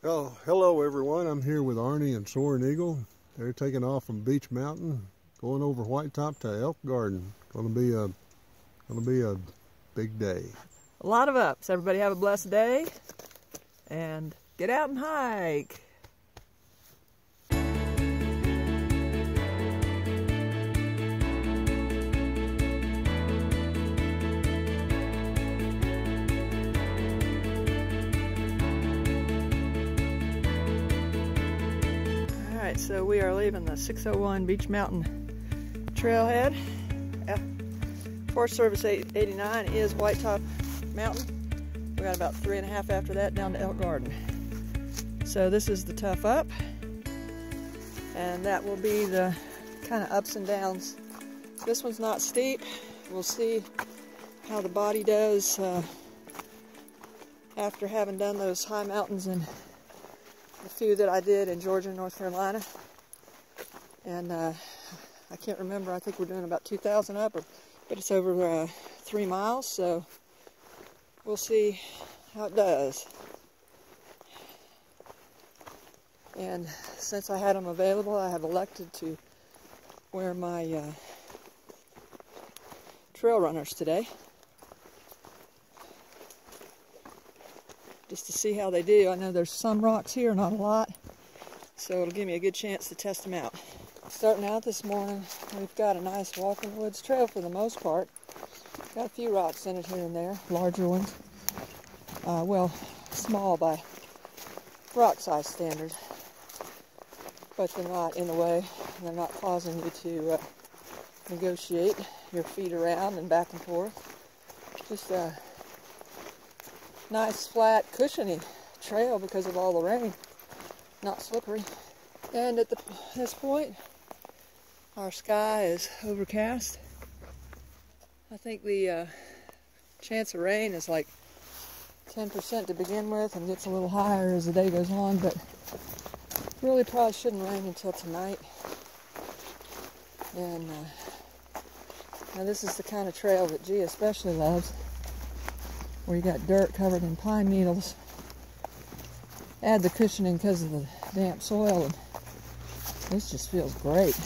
Oh, hello everyone. I'm here with Arnie and Soaring Eagle. They're taking off from Beech Mountain, going over Whitetop to Elk Garden. Gonna be a big day. A lot of ups. Everybody have a blessed day and get out and hike. Alright, so we are leaving the 601 Beech Mtn Trailhead. Forest Service 89 is Whitetop Mountain. We got about 3.5 after that down to Elk Garden. So this is the tough up, and that will be the kind of ups and downs. This one's not steep. We'll see how the body does after having done those high mountains and the few that I did in Georgia and North Carolina. And I can't remember, I think we're doing about 2,000 up, but it's over 3 miles, so we'll see how it does. And since I had them available, I have elected to wear my trail runners today, just to see how they do. I know there's some rocks here, not a lot, so it'll give me a good chance to test them out. Starting out this morning, we've got a nice walking woods trail for the most part. Got a few rocks in it here and there, larger ones. Well, small by rock size standards, but they're not in the way. They're not causing you to negotiate your feet around and back and forth. Just a nice, flat, cushiony trail because of all the rain. Not slippery. And at this point, our sky is overcast. I think the chance of rain is like 10% to begin with and gets a little higher as the day goes on, but really probably shouldn't rain until tonight. And now this is the kind of trail that G especially loves, where you got dirt covered in pine needles. Add the cushioning because of the damp soil, and this just feels great.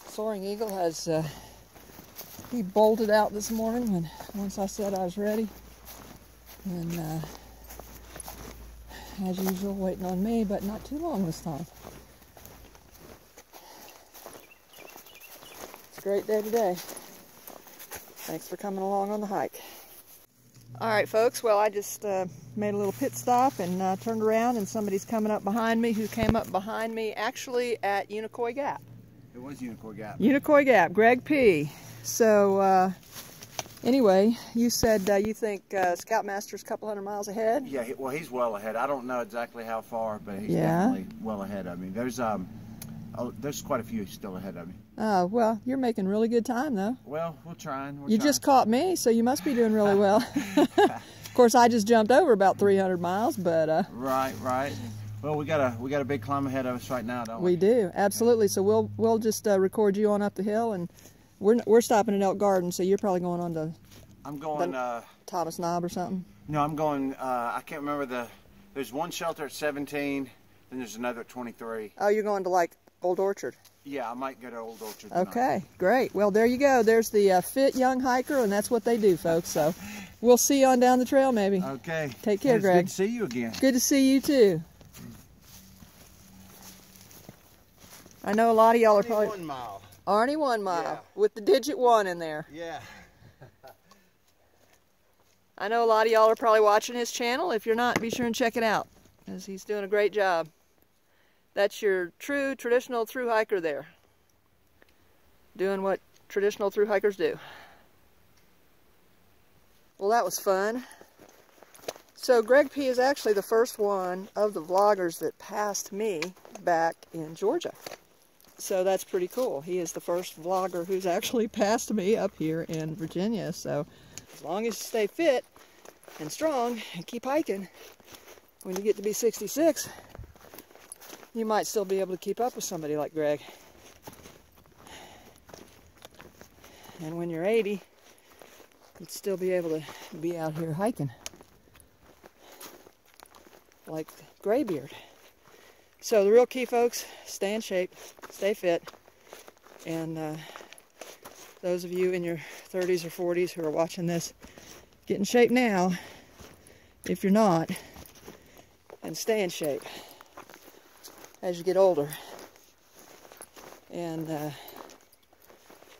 Soaring Eagle has he bolted out this morning once I said I was ready, and as usual waiting on me, but not too long this time. It's a great day today. Thanks for coming along on the hike. Alright folks, well I just made a little pit stop and turned around, and somebody's coming up behind me who came up behind me actually at Unicoi Gap. It was Unicoi Gap. Unicoi Gap, Greg P. So anyway, you said you think Scoutmaster's a couple hundred miles ahead? Yeah, well he's well ahead. I don't know exactly how far, but he's definitely well ahead of me. There's quite a few still ahead of me. Oh, well, you're making really good time though. Well, we're trying. You just caught me, so you must be doing really well. Of course, I just jumped over about 300 miles, but right. Well, we got a big climb ahead of us right now, don't we? We do, absolutely. So we'll just record you on up the hill, and we're stopping at Elk Garden, so you're probably going on to. I'm going Thomas Knob or something. No, I'm going. I can't remember There's one shelter at 17, then there's another at 23. Oh, you're going to like Old Orchard? Yeah, I might go to Old Orchard tonight. Okay, great. Well, there you go. There's the fit young hiker, and that's what they do, folks. So we'll see you on down the trail, maybe. Okay. Take care, Greg. Good to see you again. Good to see you too. I know a lot of y'all are probably. Arnie 1 mile. Arnie 1 mile, yeah. With the digit 1 in there. Yeah. I know a lot of y'all are probably watching his channel. If you're not, be sure and check it out, because he's doing a great job. That's your true traditional thru hiker there, doing what traditional thru hikers do. Well, that was fun. So Greg P is actually the first one of the vloggers that passed me back in Georgia. So that's pretty cool. He is the first vlogger who's actually passed me up here in Virginia. So as long as you stay fit and strong and keep hiking, when you get to be 66, you might still be able to keep up with somebody like Greg. And when you're 80, you'd still be able to be out here hiking. like graybeard. So the real key, folks, stay in shape, stay fit, and those of you in your 30s or 40s who are watching this, get in shape now, if you're not, and stay in shape as you get older, and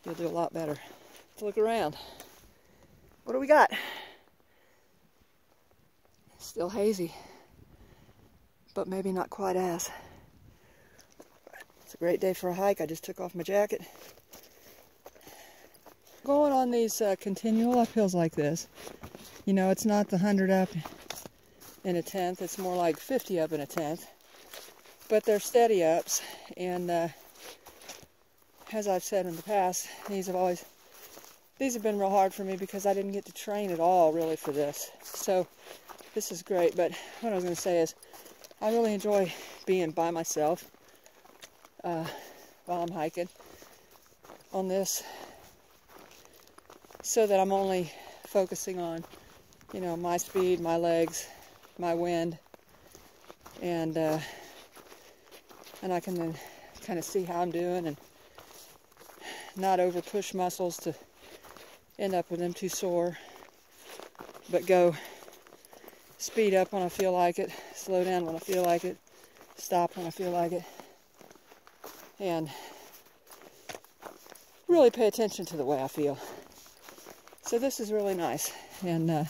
you'll do a lot better. Let's look around. What do we got? Still hazy, but maybe not quite as. It's a great day for a hike. I just took off my jacket. Going on these continual uphills like this, you know, it's not the 100 up in a tenth, it's more like 50 up in a tenth, but they're steady ups, and as I've said in the past, these have been real hard for me because I didn't get to train at all really for this. So this is great, but what I was going to say is I really enjoy being by myself while I'm hiking on this, so that I'm only focusing on, you know, my speed, my legs, my wind, and I can then kind of see how I'm doing and not over push muscles to end up with them too sore, but go speed up when I feel like it, slow down when I feel like it, stop when I feel like it, and really pay attention to the way I feel. So this is really nice, and I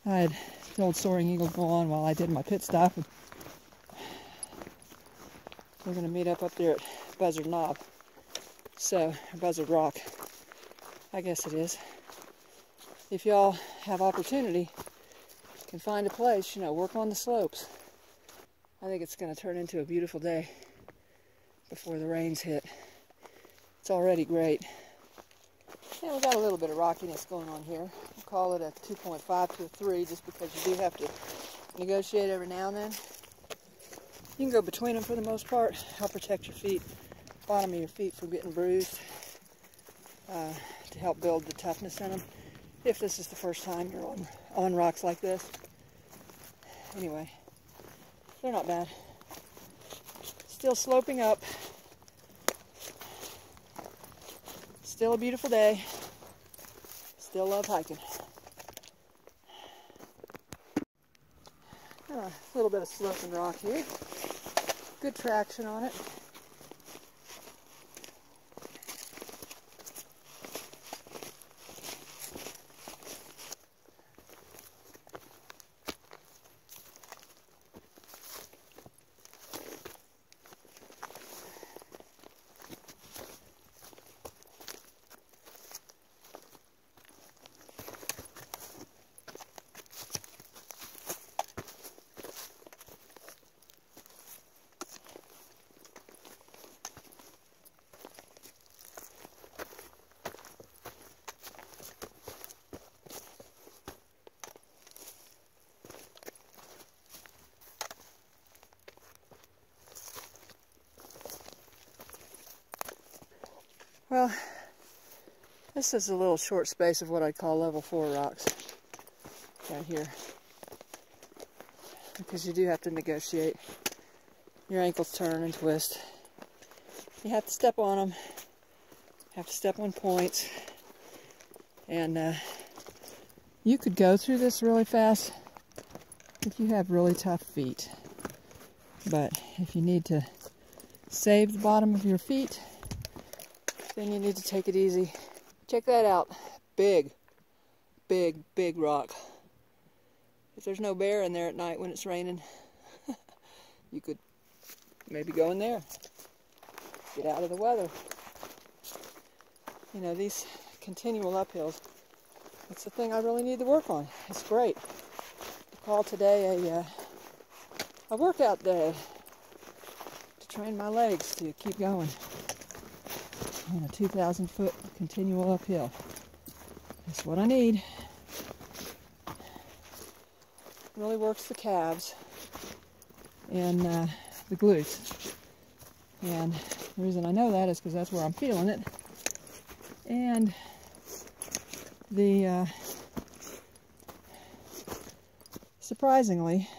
had the old Soaring Eagle go on while I did my pit stop. And we're going to meet up there at Buzzard Knob, so Buzzard Rock, I guess it is. If y'all have opportunity, can find a place, you know, work on the slopes. I think it's going to turn into a beautiful day before the rains hit. It's already great. Yeah, we got a little bit of rockiness going on here. We'll call it a 2.5 to a 3, just because you do have to negotiate every now and then. You can go between them for the most part. Help protect your feet, bottom of your feet from getting bruised, to help build the toughness in them, if this is the first time you're on rocks like this. Anyway, they're not bad. Still sloping up. Still a beautiful day. Still love hiking. A little bit of sloping rock here. Good traction on it. Well, this is a little short space of what I'd call level 4 rocks right here, because you do have to negotiate. Your ankles turn and twist. You have to step on them, have to step on points, and you could go through this really fast if you have really tough feet, but if you need to save the bottom of your feet, then you need to take it easy. Check that out. Big, big, big rock. If there's no bear in there at night when it's raining, you could maybe go in there. Get out of the weather. You know, these continual uphills, it's the thing I really need to work on. It's great. I call today a workout day to train my legs to keep going on a 2,000-foot continual uphill. That's what I need. Really works the calves and the glutes. And the reason I know that is because that's where I'm feeling it. And the surprisingly,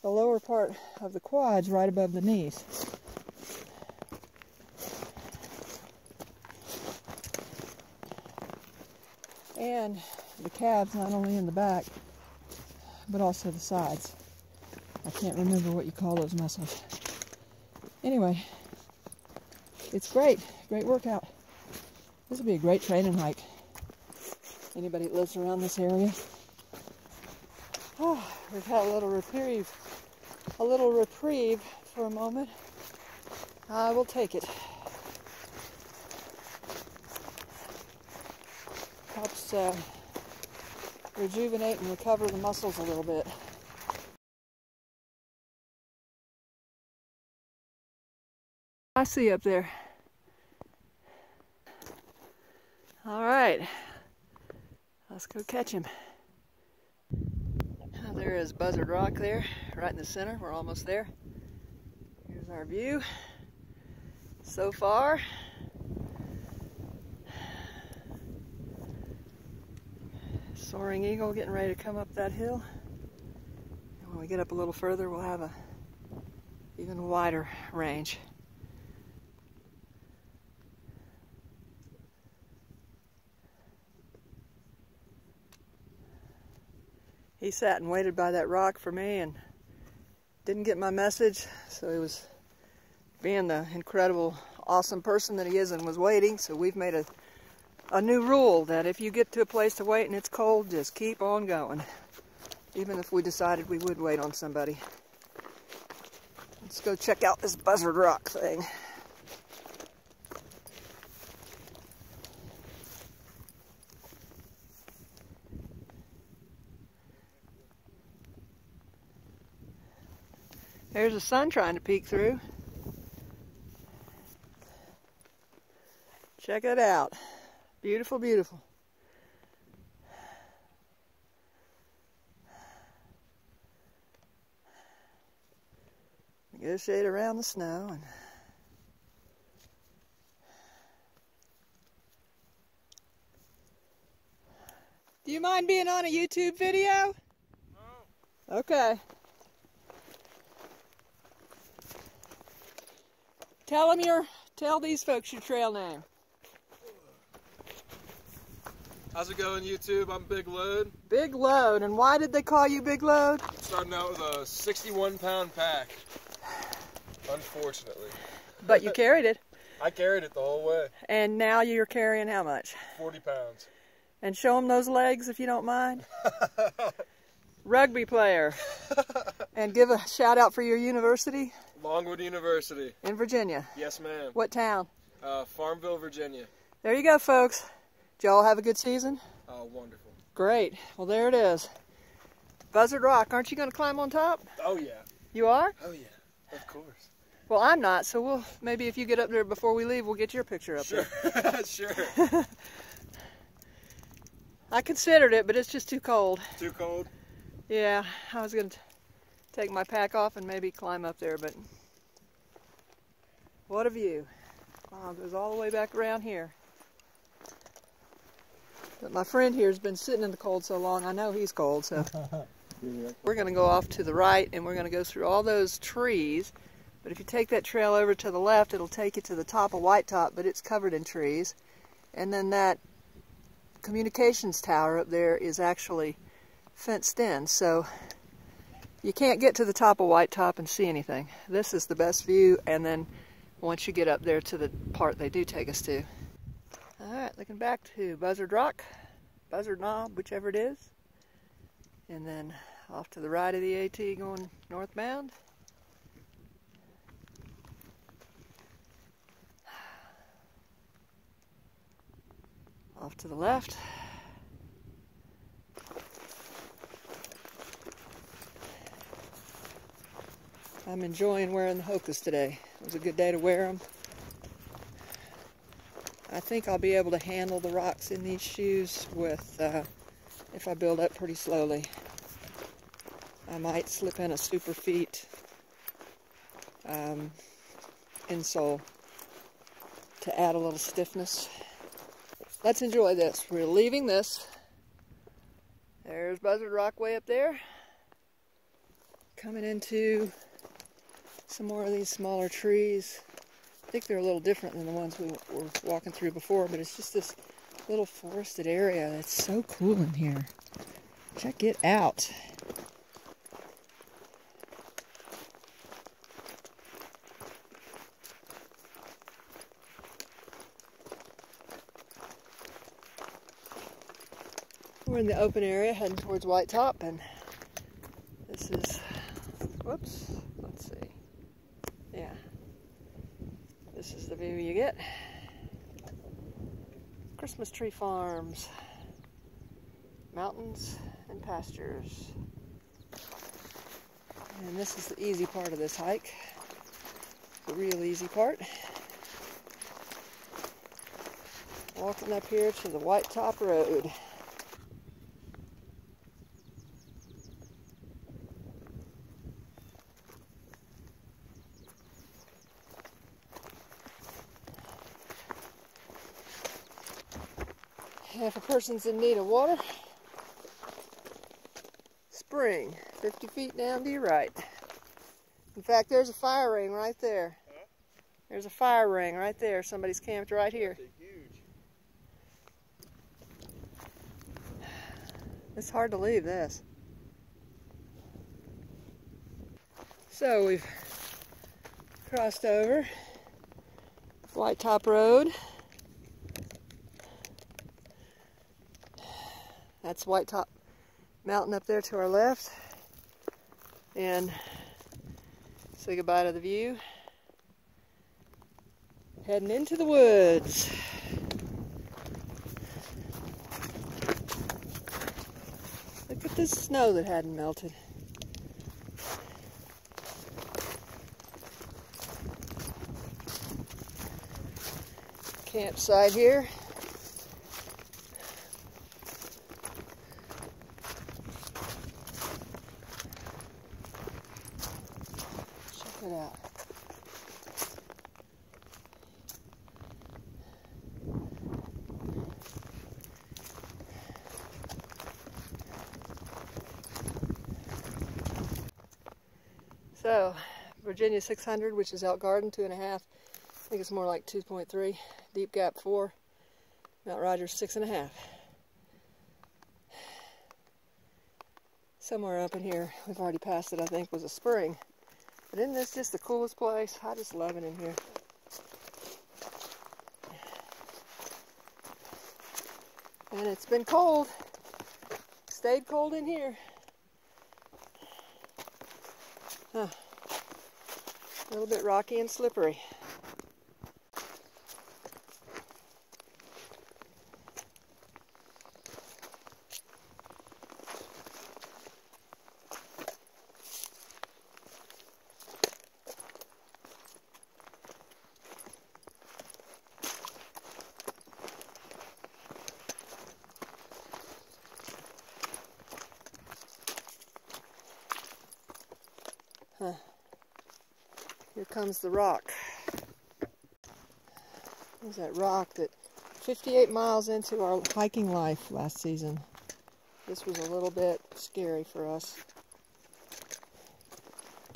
the lower part of the quads right above the knees. And the calves not only in the back, but also the sides. I can't remember what you call those muscles. Anyway, it's great. Great workout. This would be a great training hike. Anybody that lives around this area. Oh, we've had a little reprieve for a moment. I will take it. Helps rejuvenate and recover the muscles a little bit. I see up there. All right, let's go catch him. There is Buzzard Rock there, right in the center. We're almost there. Here's our view so far. Soaring Eagle getting ready to come up that hill. And when we get up a little further, we'll have a even wider range. He sat and waited by that rock for me and didn't get my message, so he was being the incredible, awesome person that he is and was waiting. So we've made a new rule that if you get to a place to wait and it's cold, just keep on going, even if we decided we would wait on somebody. Let's go check out this Buzzard Rock thing. There's the sun trying to peek through. Check it out. Beautiful, beautiful. Get a shade around the snow. And do you mind being on a YouTube video? No. Okay. Tell these folks your trail name. How's it going, YouTube? I'm Big Load. Big Load, and why did they call you Big Load? Starting out with a 61-pound pack, unfortunately. But you carried it. I carried it the whole way. And now you're carrying how much? 40 pounds. And show them those legs if you don't mind. Rugby player. And give a shout out for your university. Longwood University. In Virginia? Yes, ma'am. What town? Farmville, Virginia. There you go, folks. Did y'all have a good season? Oh, wonderful. Great. Well, there it is. Buzzard Rock. Aren't you going to climb on top? Oh, yeah. You are? Oh, yeah. Of course. Well, I'm not, so maybe if you get up there before we leave, we'll get your picture up there. Sure. I considered it, but it's just too cold. Too cold? Yeah, I was going to take my pack off and maybe climb up there, but what a view. Wow, it goes all the way back around here. But my friend here has been sitting in the cold so long, I know he's cold, so we're going to go off to the right and we're going to go through all those trees. But if you take that trail over to the left, it'll take you to the top of Whitetop, but it's covered in trees. And then that communications tower up there is actually fenced in, so you can't get to the top of Whitetop and see anything. This is the best view, and then once you get up there to the part they do take us to. Alright, looking back to Buzzard Rock, Buzzard Knob, whichever it is. And then off to the right of the AT going northbound. Off to the left. I'm enjoying wearing the Hokas today. It was a good day to wear them. I think I'll be able to handle the rocks in these shoes with, if I build up pretty slowly. I might slip in a super feet insole to add a little stiffness. Let's enjoy this. We're leaving this. There's Buzzard Rock way up there. coming into some more of these smaller trees. I think they're a little different than the ones we were walking through before, but it's just this little forested area that's so cool in here. Check it out. We're in the open area heading towards Whitetop, and this is, whoops, let's see. Yeah, this is the view you get. Christmas tree farms, mountains and pastures. And this is the easy part of this hike, the real easy part. Walking up here to the Whitetop Road. If a person's in need of water, spring, 50 feet down to your right. In fact, there's a fire ring right there. Huh? There's a fire ring right there. Somebody's camped right here. Huge. It's hard to leave this. So we've crossed over Whitetop Road. That's Whitetop Mountain up there to our left. And say goodbye to the view. Heading into the woods. Look at this snow that hadn't melted. Campsite here. Check it out. So, Virginia 600, which is Elk Garden, 2.5. I think it's more like 2.3. Deep Gap 4. Mount Rogers 6.5. Somewhere up in here, we've already passed it, I think, was a spring. But isn't this just the coolest place? I just love it in here. And it's been cold. Stayed cold in here. Huh. A little bit rocky and slippery. Huh. Here comes the rock. There's that rock that 58 miles into our hiking life last season. This was a little bit scary for us.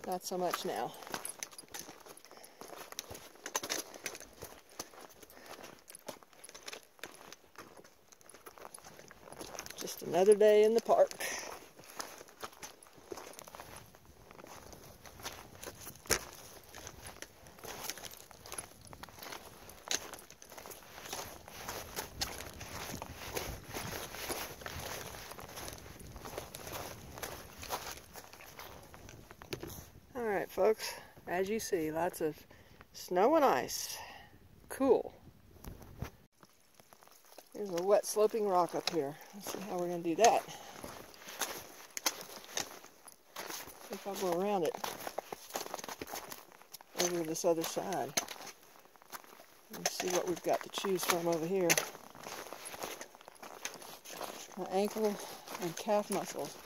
Not so much now. Just another day in the park. Alright folks, as you see, lots of snow and ice. Cool. There's a wet sloping rock up here. Let's see how we're going to do that. See if I'll go around it over to this other side. And see what we've got to choose from over here. My ankle and calf muscles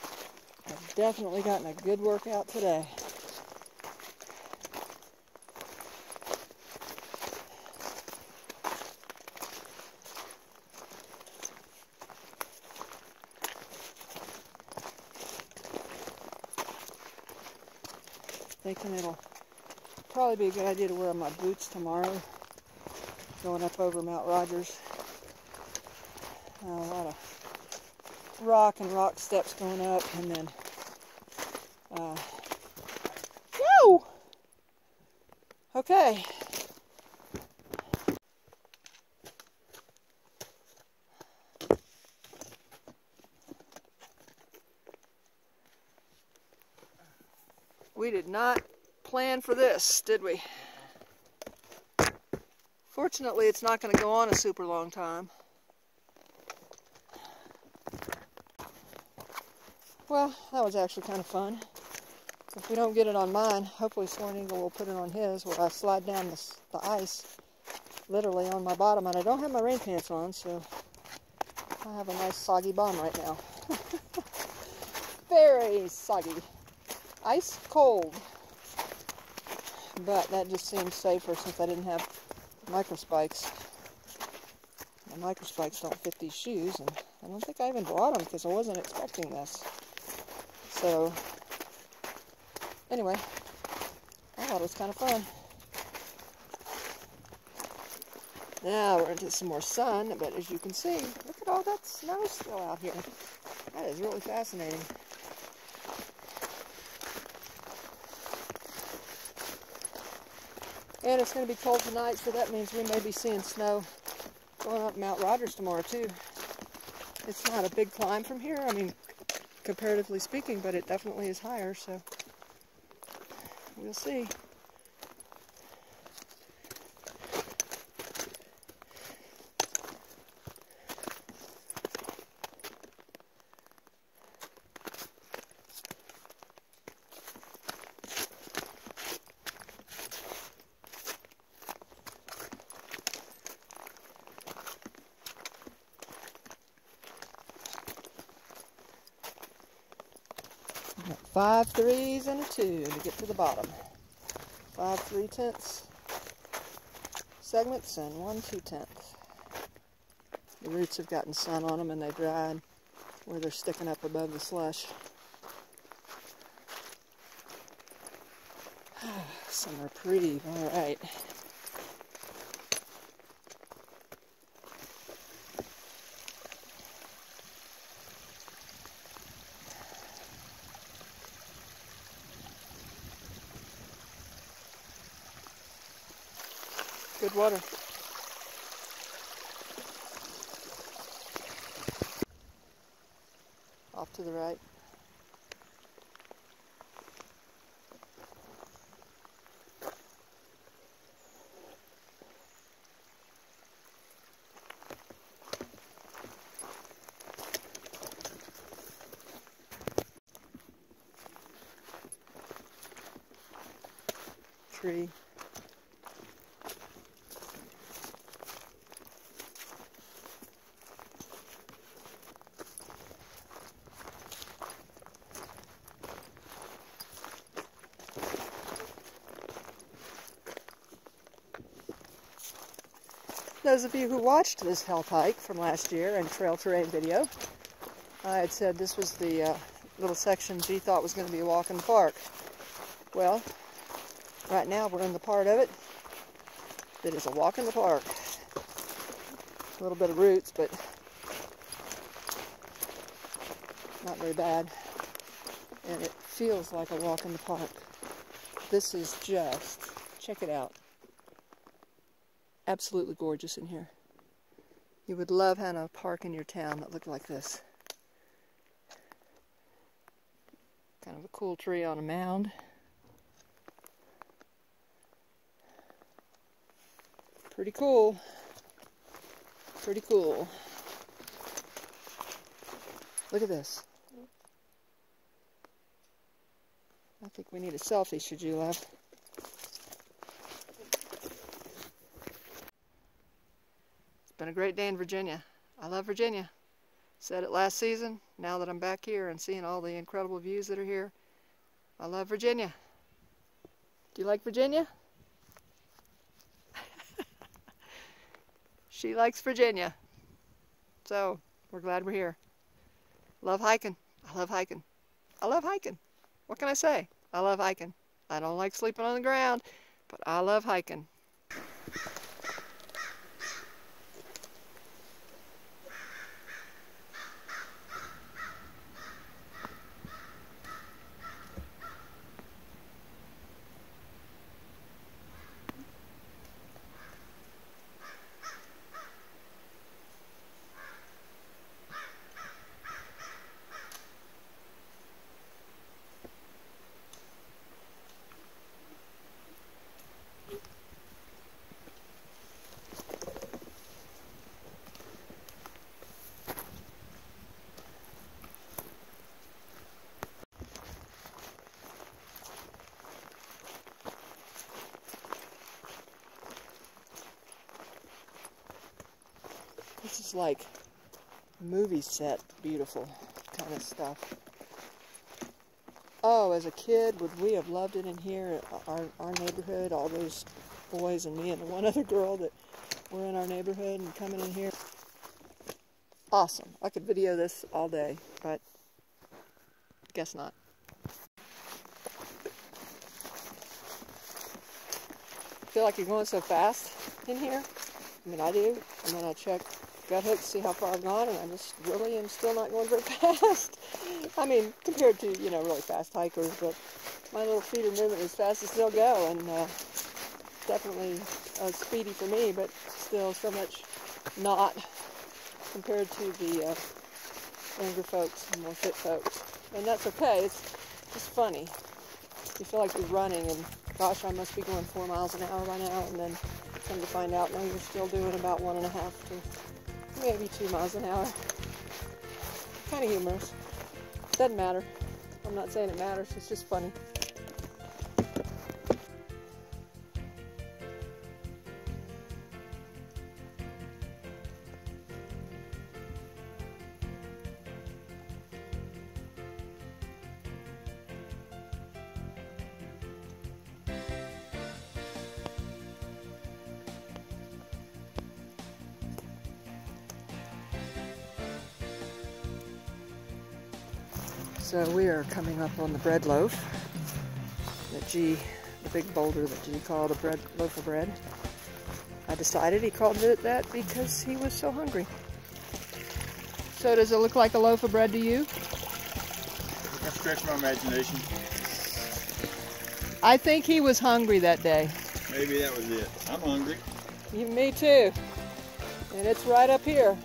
have definitely gotten a good workout today. Thinking it'll probably be a good idea to wear my boots tomorrow. Going up over Mount Rogers. A lot of rock steps going up, and then woo! Okay. We did not plan for this, did we? Fortunately, it's not going to go on a super long time. Well, that was actually kind of fun. If we don't get it on mine, hopefully Soaring Eagle will put it on his, where I slide down the ice literally on my bottom. And I don't have my rain pants on, so I have a nice soggy bottom right now. Very soggy. Ice cold. But that just seems safer since I didn't have micro spikes. The micro spikes don't fit these shoes, and I don't think I even brought them because I wasn't expecting this. So, anyway, I thought it was kind of fun. Now we're into some more sun, but as you can see, look at all that snow still out here. That is really fascinating. And it's going to be cold tonight, so that means we may be seeing snow going up Mount Rogers tomorrow, too. It's not a big climb from here, I mean, comparatively speaking, but it definitely is higher, so we'll see. Got 5 3s and a 2 to get to the bottom. 5 3/10 segments and 1 2/10. The roots have gotten sun on them and they dried where they're sticking up above the slush. Some are pretty, all right. Good water. Off to the right. Tree. Those of you who watched this health hike from last year and trail terrain video, I had said this was the little section G thought was going to be a walk in the park. Well, right now we're in the part of it that is a walk in the park. A little bit of roots, but not very bad. And it feels like a walk in the park. This is just, check it out. Absolutely gorgeous in here. You would love having a park in your town that looked like this. Kind of a cool tree on a mound. Pretty cool. Pretty cool. Look at this. I think we need a selfie, should you, love? It's been a great day in Virginia. I love Virginia. Said it last season. Now that I'm back here and seeing all the incredible views that are here, I love Virginia. Do you like Virginia? She likes Virginia. So, we're glad we're here. Love hiking. I love hiking. I love hiking. What can I say? I love hiking. I don't like sleeping on the ground, but I love hiking. This is like movie set beautiful kind of stuff. Oh, as a kid, would we have loved it in here, our neighborhood, all those boys and me and the one other girl that were in our neighborhood and coming in here. Awesome. I could video this all day, but guess not. Feel like you're going so fast in here. I mean, I do. And then I check gut hook to see how far I've gone, and I just really am still not going very fast. I mean, compared to, you know, really fast hikers, but my little feet are moving as fast as they'll go, and definitely speedy for me, but still so much not compared to the younger folks and more fit folks. And that's okay. It's just funny. You feel like you're running, and gosh, I must be going 4 miles an hour by now, and then come to find out, no, you're still doing about 1.5 to maybe 2 miles an hour. Kind of humorous. Doesn't matter. I'm not saying it matters, it's just funny. So we are coming up on the bread loaf that G, the big boulder that G called a loaf of bread. I decided he called it that because he was so hungry. So does it look like a loaf of bread to you? I stretch my imagination. I think he was hungry that day. Maybe that was it. I'm hungry. Me too. And it's right up here.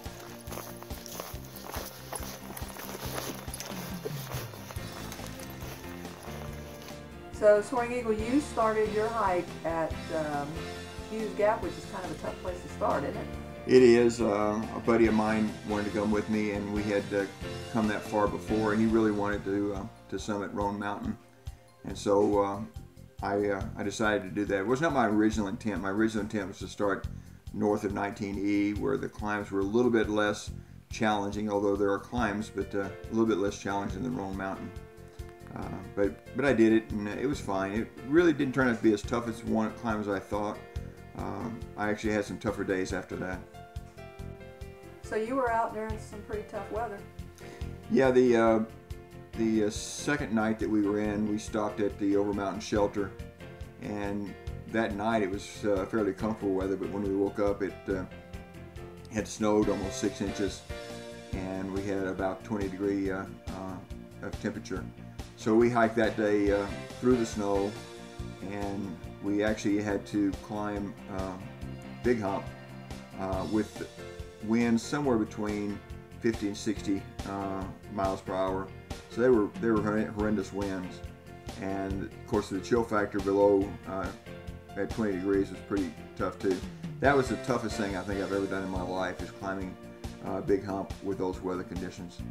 So, Soaring Eagle, you started your hike at Hughes Gap, which is kind of a tough place to start, isn't it? It is. A buddy of mine wanted to come with me, and we had come that far before, and he really wanted to summit Roan Mountain. And so I decided to do that. It was not my original intent. My original intent was to start north of 19E, where the climbs were a little bit less challenging, although there are climbs, but a little bit less challenging than Roan Mountain. But I did it, and it was fine. It really didn't turn out to be as tough as one climb as I thought. I actually had some tougher days after that. So you were out there in some pretty tough weather. Yeah, the second night that we were in, we stopped at the Over Mountain Shelter, and that night it was fairly comfortable weather, but when we woke up it had snowed almost 6 inches, and we had about 20-degree of temperature. So we hiked that day through the snow, and we actually had to climb Big Hump with winds somewhere between 50 and 60 miles per hour. So they were horrendous winds, and of course the chill factor below at 20 degrees was pretty tough too. That was the toughest thing I think I've ever done in my life, is climbing Big Hump with those weather conditions.